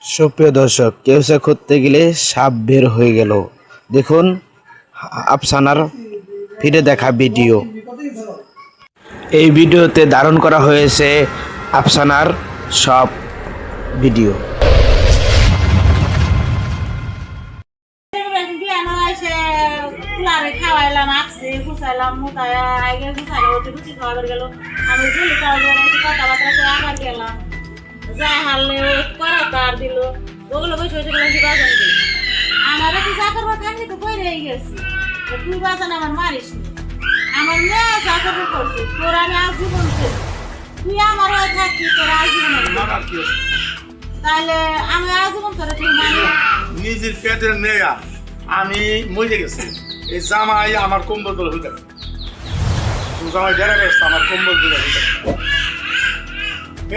সুপ্রিয় দর্শক, কেউসা খুঁজতে গেলে সাপ বের হয়ে গেল। দেখুন আফসানার ফিরে দেখা ভিডিও। এই ভিডিওতে ধারণ করা হয়েছে আফসানার সব ভিডিও। খাওয়াইলাম আসছে গুছাইলাম মোটায় আগে গুছাইলাম ওটি রুটি খাওয়াবার গেল আমি ঝুলি খাওয়া কথাবার্তা করে আবার গেলাম যা হারলে করা তার দিল ওগুলো বসে বসে গেলাম বাজান দিই আমারও তো যা করবো থাকলে তো বই রয়ে গেছি তুই বাজান আমার মারিস নি আমার মেয়ে যা করবো করছে তোর আমি আজীবন তুই আমার হয়ে থাকবি তোর আজীবন তাহলে আমি আজীবন তোরা তুই মানি নিজের পেটের মেয়া আমি মরে গেছি এই জামাই আমার কম্বল দল হইতে জামাই বেড়া গেছে আমার কম্বল দল হইতে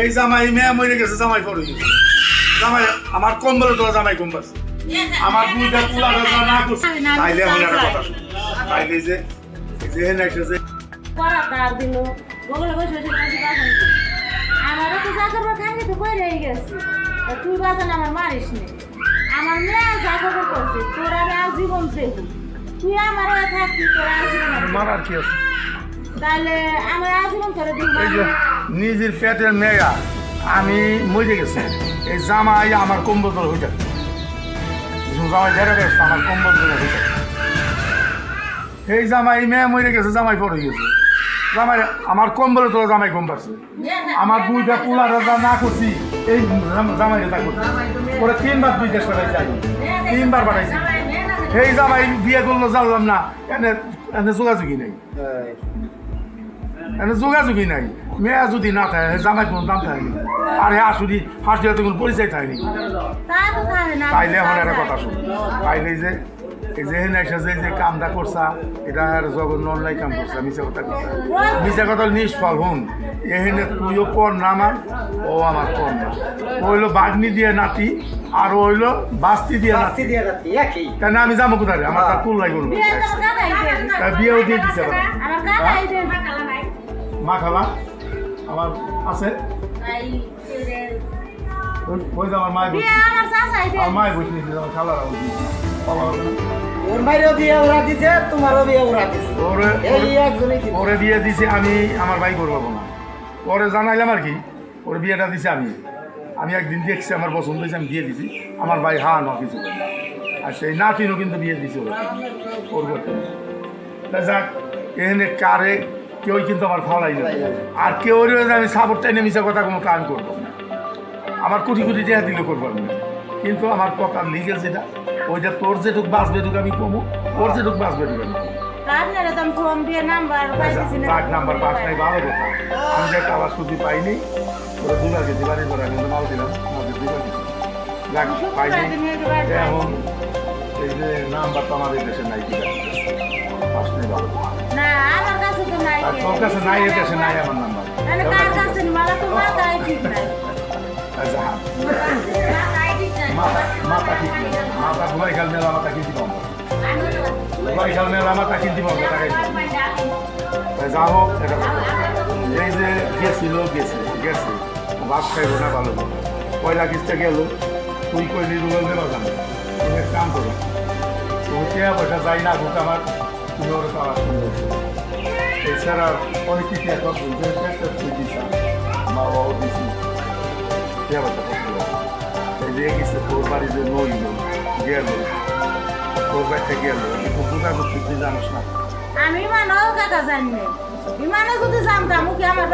এই জামাই মেয়ে মরে গেছে জামাই পড়ে গেছে জামাই আমার কম্বল দল জামাই কম্বাছে আমার দুইটা কুলা রাজা না করছে তাইলে হলো একটা কথা তাইলে যে নাইছে যে করা তার দিল ওগুলো বসে বসে কাছে বাজান আমারও তো যা করবো থাকলে তো বই রয়ে গেছি তুই বাজান আমার মারিস নি আমার মেয়ে যা খবর করছে তোর আমি আজীবন দেখব তুই আমার হয়ে থাকবি তোর আজীবন মারার কি আছে তাহলে আমার আজীবন করে দিব নিজের পেটের মেয়া আমি মরে গেছে এই জামাই আমার কম্বল দল হইতে জামাই বেড়া গেছে আমার কম্বল দল হইতে এই জামাই মেয়ে মরে গেছে জামাই পড়ে গেছে জামাই আমার কম্বলে তোলা জামাই কম পাচ্ছে আমার দুইটা কুলা রাজা না করছি এই জামাই রেজা করছি ওরা 3 বার বিদেশ পাঠাইছি আমি 3 বার পাঠাইছি এই জামাই বিয়ে করলো জানলাম না এনে এনে যোগাযোগই নাই এনে যোগাযোগই নাই মেয়ে যদি না থাকে জামাই কোনো দাম থাকেনি আর হ্যাঁ যদি ফার্স্ট ইয়ার কোনো পরিচয় থাকেনি তাইলে আমার একটা কথা শুন তাইলে যে এই যে যে কামটা করছা এটা আর জগৎ নলাই কাম করছে মিশা কথা করছে মিশা কথা নিষ্ফল হুন এখানে তুইও পর না আমার ও আমার পর না ও হইলো বাগনি দিয়ে নাতি আর ও হইলো বাস্তি দিয়ে নাতি কেন আমি যাবো কোথায় আমার তার কুল লাগবে বিয়েও দিয়ে দিচ্ছে মা খালা আমার আছে ওই যে আমার মায়ের আমার মায়ের বসে নিয়েছিল আমার খালার ওর বাইরেও দিয়ে ওরা দিছে তোমারও দিয়ে ওরা দিছে ওরে বিয়ে দিছে আমি আমার ভাই করবো না ওরে জানাইলাম আর কি ওর বিয়েটা দিছে আমি একদিন দেখছি আমার পছন্দ হয়েছে আমি দিয়ে দিছি আমার ভাই হা না কিছু আর সেই নাতিনও কিন্তু বিয়ে দিছে ওর করতে তা যাক এখানে কারে কেউ কিন্তু আমার ফালাই যাবে আর কেউ আমি সাপোর্ট টাইনে মিশা কথা কোনো কান করবো না আমার কোটি কোটি টাকা দিলে করবো আমি কিন্তু আমার কথা লিগেল যেটা ওইটা তোর যেটুক বাঁচবে টুক আমি কমো ওর যেটুক বাঁচবে টুক আমি নাম্বার পাস নাই ভালো কথা আমি যে কালার সুদি পাইনি ওরা 2 কেজি বাড়ি করে আমি মাল দিলাম পাইনি এখন এই যে নাম্বার তো আমাদের দেশে নাই ঠিক আছে পাস নাই ভালো তোর কাছে নাই এর কাছে নাই আমার নাম্বার আচ্ছা মাথা ঠিক মাথা ঘুমাই খেল মেলা মাথা কিনতে পাবো ঘুমাই খেল মেলা মাথা কিনতে পাবো টাকাই যা হোক এটা এই যে গেছে ভাত খাইবো না ভালো করে পয়লা কিস্তে গেল তুই কইলি রুগল দেবা জানো তুমি এক কাম করো তুমি টিয়া পয়সা যাই না হোক আমার তুমি ওরা পাওয়া সুন্দর এছাড়া অনেক কিছু এখন তুই দিছা মা বাবাও দিছি টিয়া পয়সা গেছে তোর বাড়ি যে নইল গেল তোর বাড়িতে গেল কিন্তু দুটা করতে তুই জানিস না আমি মানও কাকা জানি না বিমানে যদি জানতাম কি আমার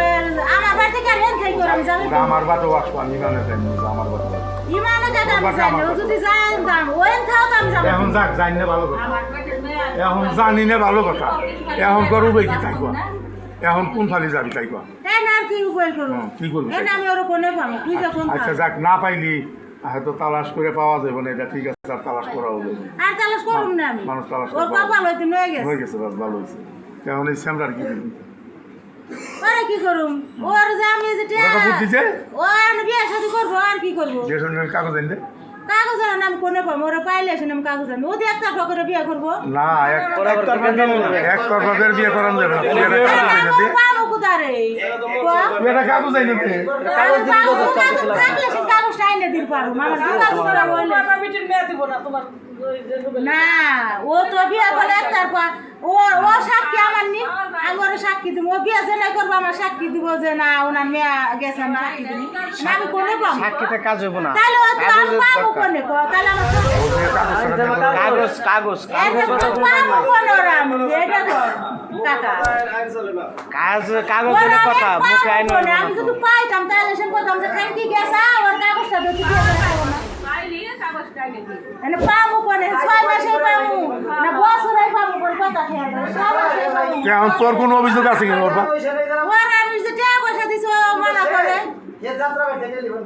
বাড়ি থেকে আর হেন খাই করে আমি জানি আমার বাটো আসবো আমি মানে জানি আমার বাটো বিমানে কাকা আমি জানি যদি জানতাম ওয়েন খাও তো আমি জানি এখন যাক জানি না ভালো কথা এখন জানি না ভালো কথা এখন করবে কি তাই কো এখন কোন ফালি যাবি তাই কো হ্যাঁ আর কি উপায় করব কি করব আমি ওর কোনে পাবো তুই যখন আচ্ছা যাক না পাইলি হয়তো তালাশ করে পাওয়া যাবে না এটা ঠিক আছে আর তালাশ করা হবে আর তালাশ করুম না আমি মানুষ তালাশ ওর কপাল হইতে হয়ে গেছে বাস ভালো হয়েছে এখন এই স্যামরার কি দিবি আরে কি করুম ওর যে আমি যেটা ওরা বুদ্ধি যে ও আমি বিয়ে শাদী করব আর কি করব বিয়ে শাদীর কাগজ এনে কাগজের নাম কোনে পাবো ওরা পাইলে আসেন আমি কাগজ আনবো ওদের একটা করে বিয়ে করবো না একতরফা বিয়ে করানো যাবে না তুমি একটা কাগজ এনে দে পাবো কোথারে তুই একটা কাগজ এনে দে কাগজটা এনে দিতে পারবো আমার কাগজ করা বললে না ও তো বিয়ে করে একটার পর ও সাক্ষী আমার নি আমি ওর সাক্ষী দিব ও বিয়ে যে নাই করবো আমার সাক্ষী দিব যে না ওনার মেয়ে গেছে আমি সাক্ষী দিব না আমি কোনে পাবো সাক্ষীতে কাজ হইব না তাহলে ও তো আমি পাবো কোনে তাহলে আমার কাগজ কাগজ পাবো কোনে ওরা আমি এটা কর কাকা কাগজের কথা মুখে আইন আমি যদি পাইতাম তাহলে সে বলতাম যে খান কি গেছে ওর কাগজটা দিতে দিয়ে দেবো না মানে পাবো কোনে 6 মাসে পাবো না বছরে পাবো কোন কথা খেয়াল 6 মাসে পাবো কেন তোর কোনো অভিযোগ আছে কিনা ওর বাপ ওর আমি যে টাকা পয়সা দিছো মানা করে ये যাত্রা বাইতে টেলিফোন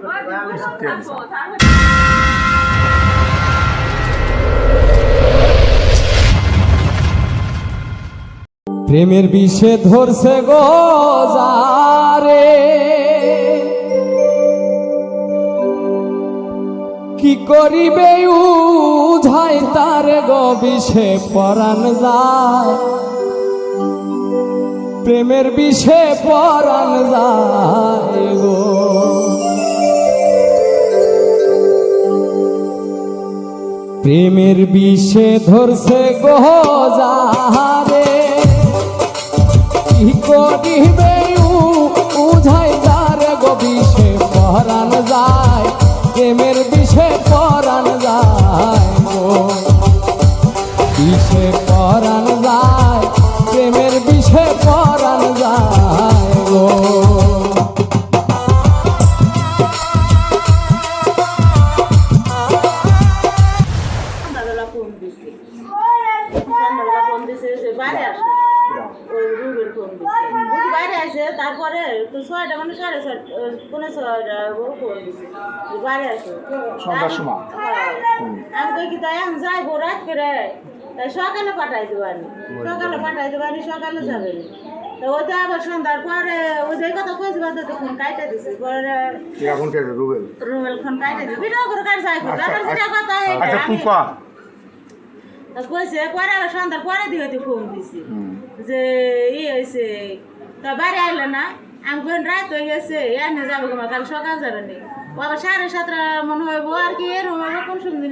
প্রেমের বিষে ধরছে গো যারে কি করিবে উঝাই তার গো বিষে পরাণ যায় প্রেমের বিষে পরাণ যায় গো প্রেমের বিষে ধরছে গো যারে কি করিবে উঝাই যার গো বিষে পরাণ যায় প্রেমের বিষে পরাণ যায় গো বিষে পরাণ যায় প্রেমের বিষে পরাণ যায় গো সন্ধ্যাবেলা ফোন দিছি সন্ধ্যাবেলা ফোন দিছে সে বাইরে আসে ওই রুবের ফোন দিছে বুঝি বাইরে আসে তারপরে তো 6টা মানে 6:30 পৌনে 6টা ও ফোন দিছে বাইরে আসে সন্ধ্যার সময় আমি কই কি তাই আমি যাইবো রাত করে তাই সকালে পাঠাই দেবানি সকালে যাবে তো ওইটা আবার সন্ধ্যার পরে ওই যে কথা কইছি বাদ তো ফোন কাইটা দিছি পরে এখন কে রুবেল রুবেল ফোন কাইটা দিছি ভিডিও করে কাট যাই করে আবার যেটা কথা আচ্ছা তুই কয়া কইছে পরে আবার সন্ধ্যার পরে দিয়ে ফোন দিছি যে হয়েছে তা বাড়ি আইলে না আমি কোন রাত হয়ে গেছে এনে যাবো তোমার কাল সকাল যাবে নি ও আবার 7:30 মনে হইব আর কি এরকম কোন সময়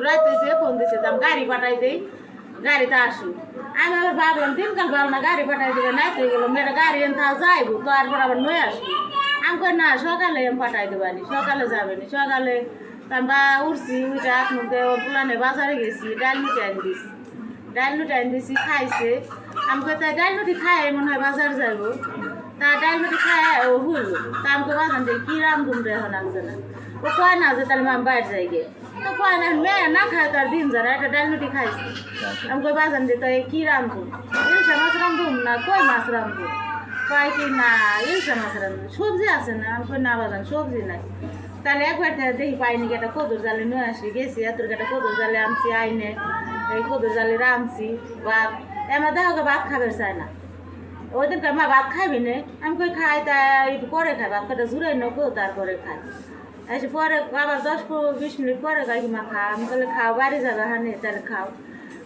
রাত হয়েছে ফোন দিছে আমি গাড়ি পাঠাই দেই গাড়িতে আসু আমি আবার ভাবলাম দিনকাল ভালো না গাড়ি পাঠাই দেবে নাই হয়ে গেল মেয়েটা গাড়ি এনে যাইবো তারপর আবার নয় আসবো আমি কই না সকালে আমি পাঠাই দেবানি সকালে যাবে নি সকালে বা উঠছি উঠে আপনাকে পুরানে বাজারে গেছি ডাল লুটি আনি দিছি খাইছে আমি কই তাই ডাল লুটি খাই মনে হয় বাজার যাবো তা ডাল লুটি খাই ও হইল তা আমাকে বাজার দিয়ে কি রান্ধুম রে এখন আসবে না ও কয় না যে তাহলে আমি বাইরে যাই গে তো কয় না মেয়ে না খায় তার দিন যারা একটা ডাল লুটি খাইছে আমি কই বাজার দিয়ে তাই কি রান্ধুম ইলশা মাছ রান্ধুম না কই মাছ রান্ধুম কয় কি না ইলশা মাছ রান্ধুম সবজি আছে না আমি কই না বাজান সবজি নাই তাহলে একবার দেখি পাইনি একটা কদর জালে নিয়ে আসি গেছি এত একটা কদর জালে আনছি আইনে এই কদর জালে রাঁধছি ভাত এমন দেখো ভাত খাবে চায় না ওই দিনকে মা ভাত খাইবি না আমি কই খাই তা একটু পরে খাই ভাত খাটা জুড়াই নেবো তারপরে খাই এসে পরে আবার 10-20 মিনিট পরে খাই মা খা আমি তাহলে খাও বাড়ি যাবে হানে তাহলে খাও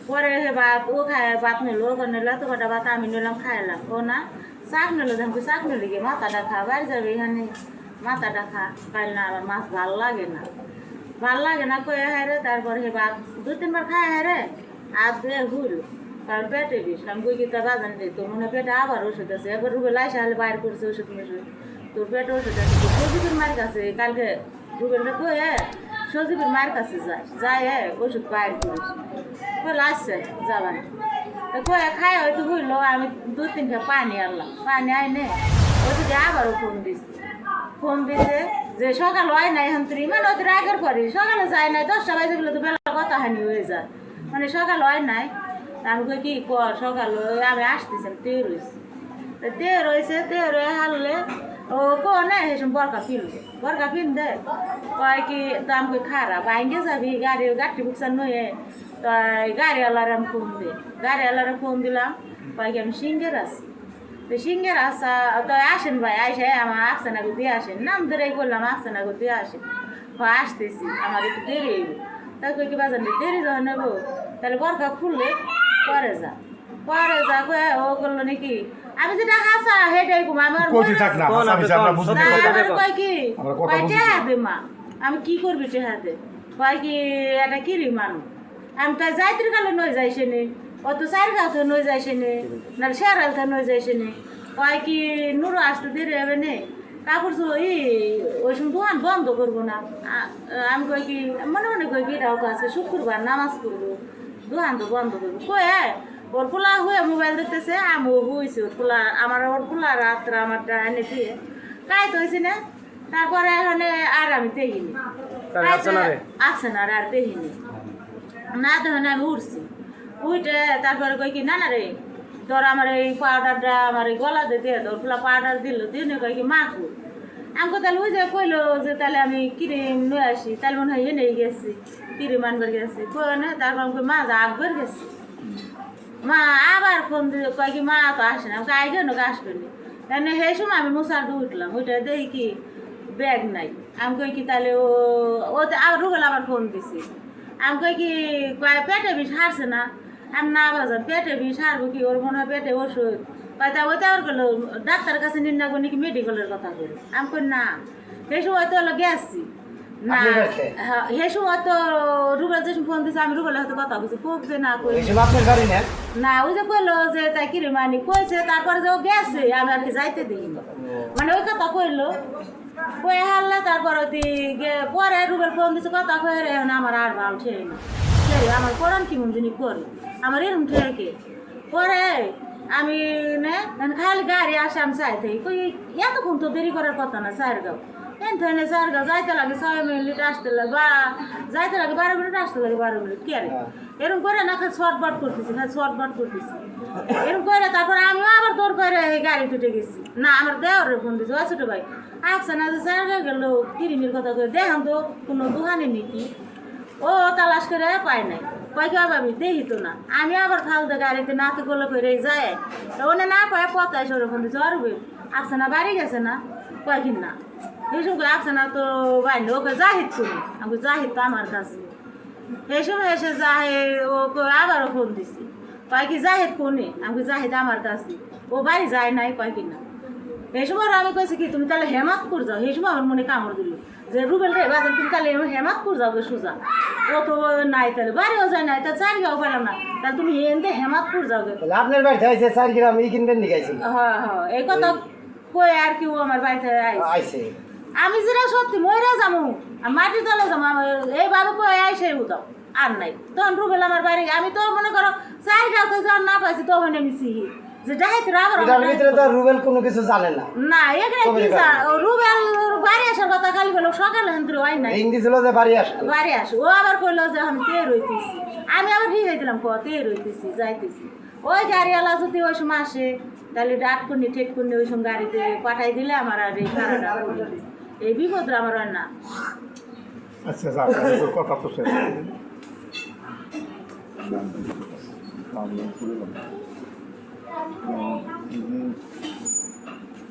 পরে ভাত ও খায় ভাত নিল ও নিল এত কটা ভাত আমি নিলাম খাইলাম ও না শাক নিল আমি শাক নিলে গিয়ে মাথাটা খা বাড়ি যাবে এখানে মাথাটা খা খাইল না আমার মাছ ভাল লাগে না কয়ে হ্যাঁ রে তারপরে হে ভাত 2-3 বার খায় হ্যাঁ রে হাত দিয়ে ঘুরল কারণ পেটে বিষ আমি কই গীতা বাজান দিই তো মনে পেটে আবার ওষুধ আছে একবার রুবে লাইসা হলে বাইর করছে ওষুধ মেষুধ তোর পেটে ওষুধ আছে সজীবের মায়ের কাছে কালকে রুবেলটা কয়ে সজীবের মায়ের কাছে যায় ওষুধ বাইর করিস বলে আসছে যাবান তো কয়ে খায় হয়তো বুঝলো আমি 2-3 কাপ পানি আনলাম পানি আইনে ওষুধে আবারও ফোন দিছে যে সকাল হয় নাই এখন তুই মানে ওদের আগের পরে সকালে যায় নাই 10টা বাজে গেলে তো বেলা কথা হানি হয়ে যায় মানে সকাল হয় নাই আমি কই কি কর সকাল আমি আসতেছি তে রয়েছে হারলে ও কোনে হেসম বরকা ফিল দে কয় কি তো আমি কই খারাপ আইঙ্গে যাবি গাড়ি বুকসান নয়ে তো গাড়িওয়ালার আমি ফোন দিলাম কয় কি আমি সিঙ্গের আছি তো সিঙ্গের আসা তো আসেন ভাই আইসে আমার আকসানা দিয়ে আসেন নাম ধরেই করলাম আকসানা দিয়ে আসেন আসতেছি আমার একটু দেরি হইব তাই কই কি বাজার দেরি যখন নেবো তাহলে বরখা খুললে পরে যা কয়ে ও করলো নাকি আমি যেটা হাসা হেটাই কম আমার কইতে থাক না ভাষা বিষয় আমরা বুঝতে পারি কয় কি আমরা কথা কয় বুঝতে টেহা দে মা আমি কি করবি টেহা দে কয় কি এটা কিরি মানুষ আমি তাই যাইতির কালে নই যাইছে নে অত চার গাছে নই যাইছে নে না শেয়ারালতে নই যাইছে নে কয় কি নুরো আসতে দেরি হবে নে কাপড় ওই সময় দোকান বন্ধ করবো না আমি কই কি মনে মনে কই কি এটাও আছে শুক্রবার নামাজ করবো দোকান তো বন্ধ করবো কই ওর পোলা হয়ে মোবাইল দেখতেছে আমি হয়েছি ওর পোলা ওর পোলা রাত্রে আমারটা এনে দিয়ে কাই তো হয়েছি না তারপরে এখানে আর আমি দেখিনি আসছে না আর দেখিনি না দেখে আমি উঠছি উঠে তারপরে কই কি না না রে তোর আমার এই পাউডারটা আমার এই গলাতে দিয়ে তোর পোলা পাউডার দিল দিনে কই কি মাখু আমাকে তাহলে ওই যে কইলো যে তাহলে আমি ক্রিম নিয়ে আসি তাহলে মনে হয় এনেই গেছি ক্রিম আনবার গেছি কই না তারপর আমাকে মা যা আগবার গেছি মা আবার ফোন দিয়ে কয় কি মা তো আসে না আমাকে আগে নাকি আসবে না তাহলে সেই সময় আমি মশার দিয়ে উঠলাম ওইটা দেখি কি ব্যাগ নাই আমি কই কি তাহলে ও আবার রুগেল আবার ফোন দিছি আমি কই কি কয় পেটে বিষ হারছে না আমি না বাজার পেটে বিষ হারবো কি ওর মনে হয় পেটে ওষুধ কয় তা ওইটা ওর গেলো ডাক্তারের কাছে নিন না নাকি মেডিকেলের কথা বলি আমি কই না সেই সময় তো হলো গেছি না হ্যাঁ সেই সময় তো রুবেল যে ফোন দিছে আমি রুবেলের হাতে কথা বলছি খুব যে না কই আপনার গাড়ি না না ওই যে কইলো যে তাই কিরে মানি কইছে তারপরে যে ও গেছে আমি আর কি যাইতে দিই মানে ওই কথা কইলো কয়ে হারলে তারপরে পরে রুবেল ফোন দিছে কথা কয়ে রে আমার আর ভালো ঠেই না ঠেই আমার কোরআন কি মন জিনিস করি আমার এরকম ঠেকে পরে আমি নে খালি গাড়ি আসে আমি চাইতে কই এতক্ষণ তো দেরি করার কথা না চারগাঁও এনে চারগাঁও যাইতে লাগে 6 মিনিট আসতে লাগে বা যাইতে লাগে 12 মিনিট আসতে লাগে 12 মিনিট কি আরে এরকম করে না খালি শর্টবাট করতেছি এরকম করে তারপর আমিও আবার দৌড় করে গাড়ি তুটে গেছি না আমার দেওয়ারের ফোন দিয়েছে ছোট ভাই আসছে না যে চারগাঁও গেল কিরিমির কথা করে দেখাম তো কোনো দোকানে নাকি ও তালাশ করে পায় নাই কয় কি ভাবি দেখি তো না আমি আবার ফালতে গাড়িতে নাতে গোলো করে যায় ওনে না পায় পতায় সরে ফোন দিচ্ছে অরবে আসছে না বাড়ি গেছে না কয় কি না এই সময় আসছে না তো বাইরে ওকে জাহিদ করি আমি জাহিদ তো আমার কাছে এই সময় এসে জাহে ওকে আবারও ফোন দিছি কয় কি জাহিদ কোনে আমি জাহিদ আমার কাছে ও বাড়ি যায় নাই কয় কি না এই সময় আমি কইছি কি তুমি তাহলে হেমাতপুর যাও এই সময় আমার মনে কামড় দিল যে রুবেল রে বাজান তুমি তাহলে হেমাতপুর যাও গে সোজা ও তো নাই তাহলে বাড়িও যায় নাই তা চারগাঁও পেলাম না তাহলে তুমি এনতে হেমাতপুর যাও গে আপনার বাড়ি হয়েছে 4 গ্রাম এই কিনবেন নি গাইছি হ্যাঁ এই কথা কই আর কি ও আমার বাড়িতে আইছে আমি যেটা সত্যি মরে যাবো মাটি তলে যাবো এইভাবে কই আইসে উদাও আর নাই তখন রুবেল আমার বাড়ি আমি তো মনে করো চারগাঁও তো যখন না পাইছি তখন আমি সিহি যে যাইতে আবার এটার ভিতরে তো রুবেল কোনো কিছু জানে না না এখানে কি রুবেল বাড়ি আসার কথা খালি বলো সকালে হেন্দ্র হয় নাই রিং দিছিল যে বাড়ি আসে বাড়ি আসে ও আবার কইলো যে আমি তে রইতেছি আমি আবার ঠিক হইছিলাম তে রইতেছি যাইতেছি ওই গাড়িওয়ালা যদি ওই সময় আসে তাহলে ডাট করনি ঠেট করনি ওই সময় গাড়িতে পাঠাই দিলে আমার আর এই খারাপটা এই বিপদ আমার আর না আচ্ছা যাক তোর কথা তো শেষ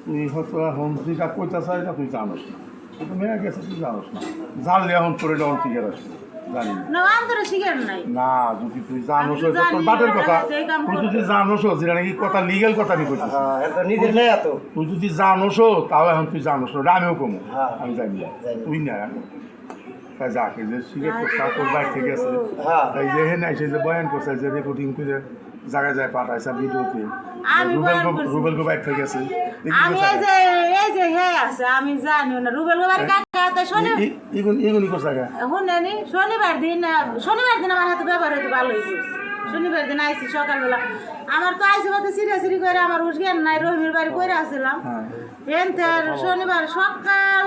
তুই হয়তো এখন যেটা কইতে চাই না তুই জানোস না তুই তো মেয়ে গেছে তুই জানোস না জানলে এখন তোর এটা অন টিকে আসবে জানি না অন্তরে শিখেন নাই না যদি তুই জানোস আমি তো তোর জানি, বাটের কথা ওরা এই কাম তুই করে। যদি জানোস যেটা নাকি কথা লিগেল কথা আমি কইতেছি হ্যাঁ এটা নিজের মেয়ে এত তুই যদি জানোস তাও এখন তুই জানোস ওটা আমিও কমো হ্যাঁ। আমি জানি না জানি। তুই না আমি তাই যাকে যে শিখে তোর বাইর থেকে আছে হ্যাঁ। তাই যে হেন আইসে যে বয়ান করছে যে রেকর্ডিং করে জায়গায় যায় পাঠাইছে ভিডিওতে আমি বয়ান করছি। রুবেল বাইর থেকে আছে আমি এই যে হে আছে আমি জানি না রুবেল বাড়ি কাকা তাই শনিবার এগুলি করছে আগে শুনেনি শনিবার দিন আমার হাতে ব্যবহার হইতে ভালো হয়েছে শনিবার দিন আইসি সকালবেলা আমার তো আইসি মতো সিরিয়াসিরি করে আমার হুশ জ্ঞান নাই রহিমের বাড়ি করে আসছিলাম হ্যাঁ শনিবার সকাল